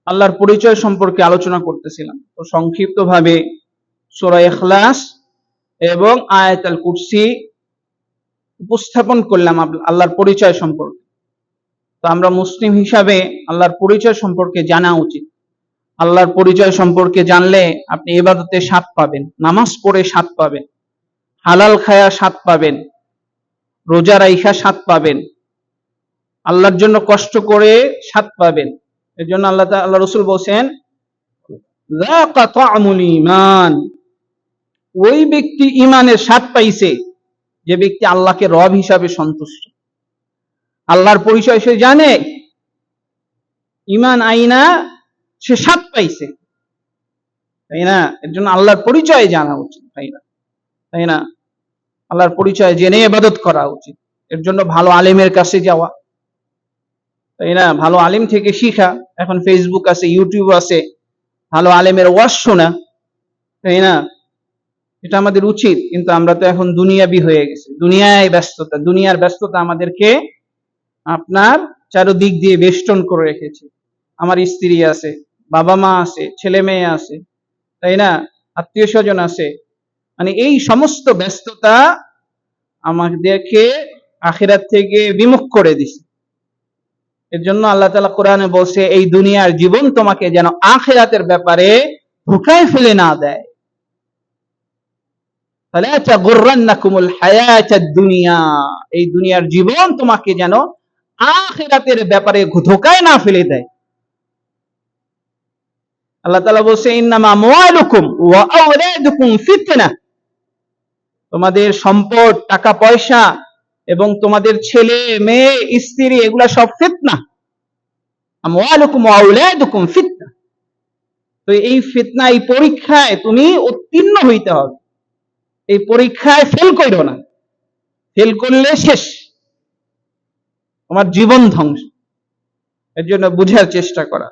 আল্লাহর পরিচয় সম্পর্কে আলোচনা করতেছিলাম। তো সংক্ষিপ্তভাবে সূরা ইখলাস এবং আয়াতুল কুরসি উপস্থাপন করলাম আল্লাহর পরিচয় সম্পর্কে। তো আমরা মুসলিম হিসাবে আল্লাহর পরিচয় সম্পর্কে জানা উচিত। আল্লাহর পরিচয় সম্পর্কে জানলে আপনি ইবাদতে স্বাদ পাবেন, নামাজ পড়ে স্বাদ পাবেন, হালাল খায়া স্বাদ পাবেন, রোজা রাইখা স্বাদ পাবেন, আল্লাহর জন্য কষ্ট করে স্বাদ পাবেন। এর জন্য আল্লাহ রাসূল বলেন, যাকা তা'মুল ঈমান, ওই ব্যক্তি ঈমানের স্বাদ পাইছে যে ব্যক্তি আল্লাহকে রব হিসাবে সন্তুষ্ট, আল্লাহর পরিচয় সে জানে, ঈমান আইনা সে স্বাদ পাইছে, তাই না? এর জন্য আল্লাহর পরিচয় জানা উচিত, তাই না? আল্লাহর পরিচয় জেনে ইবাদত করা উচিত। এর জন্য ভালো আলেমের কাছে যাওয়া, তাই না? ভালো আলেম থেকে শিখা। এখন ফেসবুক আছে, ইউটিউব আছে, ভালো আলেমের ওয়াজ শোনা, তাই না? এটা আমাদের উচিত। কিন্তু আমরা তো এখন দুনিয়াবি হয়ে গেছি, দুনিয়ায় ব্যস্ততা, দুনিয়ার ব্যস্ততা আমাদেরকে আপনার চারদিক দিয়ে বেষ্টন করে রেখেছে। আমার স্ত্রী আছে, বাবা মা আছে, ছেলে মেয়ে আছে, তাই না? আত্মীয় স্বজন আছে। মানে এই সমস্ত ব্যস্ততা আমাদেরকে আখিরাত থেকে বিমুখ করে দিছে। এর জন্য আল্লাহ তাআলা কোরআনে বলছে, এই দুনিয়ার জীবন তোমাকে যেন আখিরাতের ব্যাপারে ধোঁকায় ফেলে না দেয়। ফালা তাগুররান্নাকুমুল হায়াতাদ দুনিয়া, এই দুনিয়ার জীবন তোমাকে যেন আখিরাতের ব্যাপারে ধোঁকায় না ফেলে দেয়। আল্লাহ তাআলা বলছে, ইন্নামা আমওয়ালুকুম ওয়া আওলাদুকুম ফিতনা, তোমাদের সম্পদ, টাকা পয়সা এবং তোমাদের ছেলে মেয়ে স্ত্রী এগুলা সব ফিতনা। আমওয়ালুকুম ওয়া আওলাদুকুম ফিতনা। তো এই ফিতনা, এই পরীক্ষায় তুমি উত্তীর্ণ হইতে হবে। এই পরীক্ষায় ফেল করো না, ফেল করলে শেষ, তোমার জীবন ধ্বংস। এর জন্য বুঝার চেষ্টা করা।